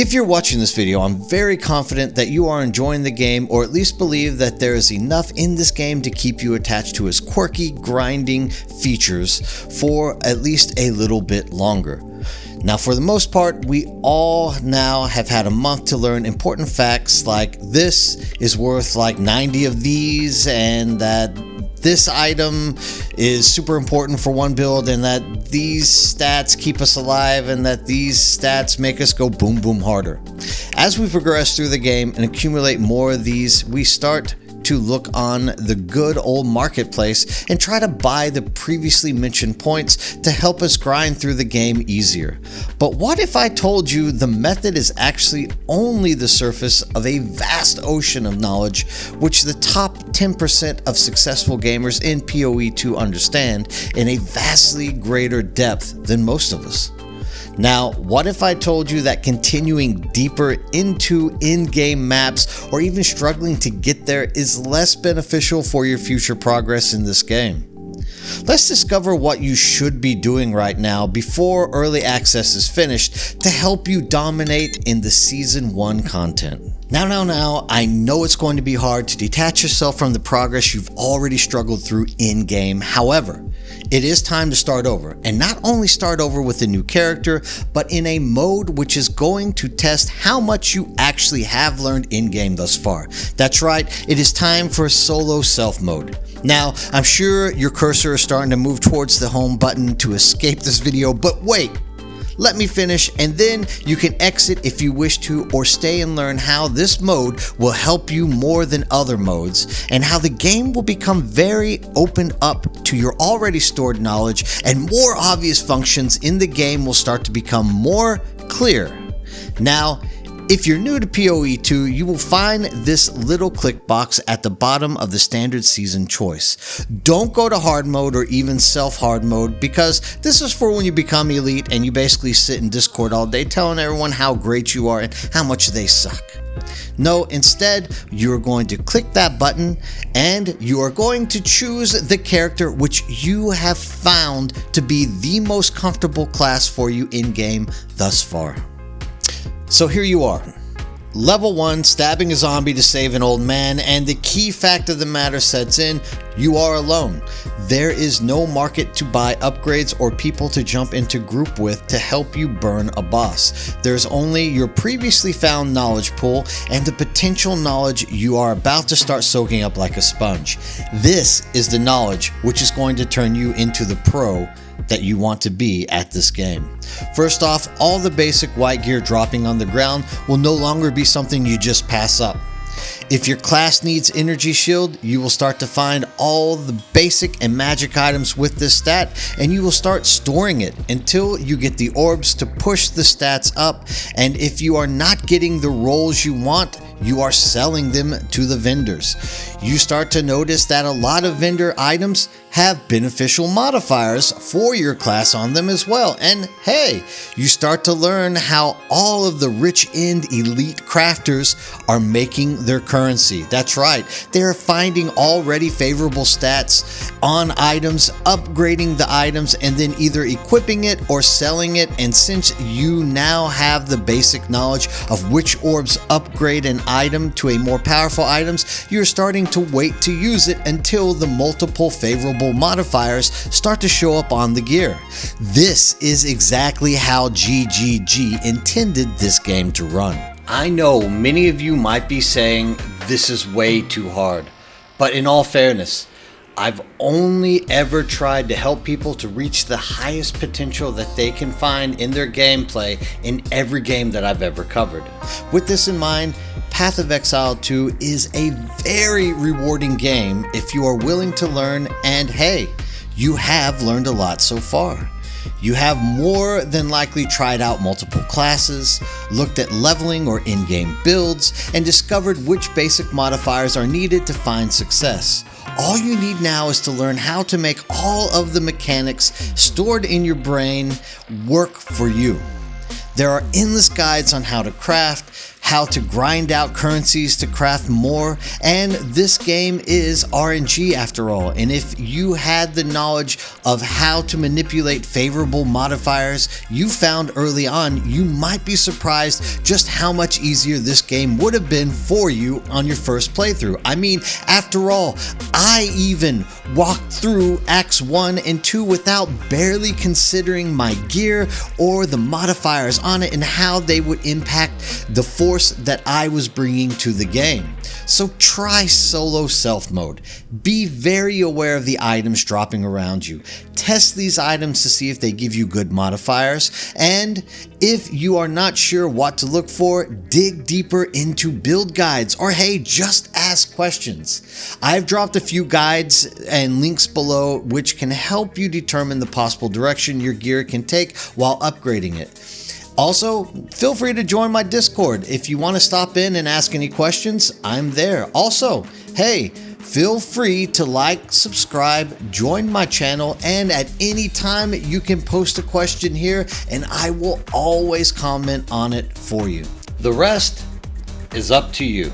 If you're watching this video, I'm very confident that you are enjoying the game, or at least believe that there is enough in this game to keep you attached to its quirky, grinding features for at least a little bit longer. Now, for the most part, we all now have had a month to learn important facts like this is worth like 90 of these, and that this item is super important for one build, and that these stats keep us alive, and that these stats make us go boom boom harder. As we progress through the game and accumulate more of these, we start to look on the good old marketplace and try to buy the previously mentioned points to help us grind through the game easier. But what if I told you the method is actually only the surface of a vast ocean of knowledge which the top 10% of successful gamers in PoE 2 understand in a vastly greater depth than most of us? Now, what if I told you that continuing deeper into in-game maps or even struggling to get there is less beneficial for your future progress in this game? Let's discover what you should be doing right now before early access is finished to help you dominate in the Season 1 content. Now, I know it's going to be hard to detach yourself from the progress you've already struggled through in-game. However, it is time to start over, and not only start over with a new character, but in a mode which is going to test how much you actually have learned in-game thus far. That's right, it is time for solo self mode. Now, I'm sure your cursor is starting to move towards the home button to escape this video, but wait! Let me finish, and then you can exit if you wish to, or stay and learn how this mode will help you more than other modes, and how the game will become very opened up to your already stored knowledge, and more obvious functions in the game will start to become more clear. Now, if you're new to PoE 2, you will find this little click box at the bottom of the standard season choice. Don't go to hard mode or even self-hard mode, because this is for when you become elite and you basically sit in Discord all day telling everyone how great you are and how much they suck. No, instead, you're going to click that button and you are going to choose the character which you have found to be the most comfortable class for you in-game thus far. So here you are, level 1, stabbing a zombie to save an old man, and the key fact of the matter sets in: you are alone. There is no market to buy upgrades or people to jump into group with to help you burn a boss. There's only your previously found knowledge pool and the potential knowledge you are about to start soaking up like a sponge. This is the knowledge which is going to turn you into the pro that you want to be at this game. First off, all the basic white gear dropping on the ground will no longer be something you just pass up. If your class needs energy shield, you will start to find all the basic and magic items with this stat, and you will start storing it until you get the orbs to push the stats up. And if you are not getting the rolls you want, you are selling them to the vendors. You start to notice that a lot of vendor items have beneficial modifiers for your class on them as well. And hey, you start to learn how all of the rich end elite crafters are making their currency. That's right, they're finding already favorable stats on items, upgrading the items, and then either equipping it or selling it. And since you now have the basic knowledge of which orbs upgrade an item to a more powerful items, you're starting to wait to use it until the multiple favorable modifiers start to show up on the gear. This is exactly how GGG intended this game to run. I know many of you might be saying this is way too hard, but in all fairness, I've only ever tried to help people to reach the highest potential that they can find in their gameplay in every game that I've ever covered. With this in mind, Path of Exile 2 is a very rewarding game if you are willing to learn, and hey, you have learned a lot so far. You have more than likely tried out multiple classes, looked at leveling or in-game builds, and discovered which basic modifiers are needed to find success. All you need now is to learn how to make all of the mechanics stored in your brain work for you. There are endless guides on how to craft, how to grind out currencies to craft more, and this game is RNG after all. And if you had the knowledge of how to manipulate favorable modifiers you found early on, you might be surprised just how much easier this game would have been for you on your first playthrough. I mean, after all, I even walked through Acts 1 and 2 without barely considering my gear or the modifiers on it and how they would impact the force that I was bringing to the game. So try solo self mode. Be very aware of the items dropping around you. Test these items to see if they give you good modifiers, and if you are not sure what to look for, dig deeper into build guides, or hey, just ask questions. I've dropped a few guides and links below which can help you determine the possible direction your gear can take while upgrading it. Also, feel free to join my Discord. If you want to stop in and ask any questions, I'm there. Also, hey, feel free to like, subscribe, join my channel, and at any time you can post a question here and I will always comment on it for you. The rest is up to you.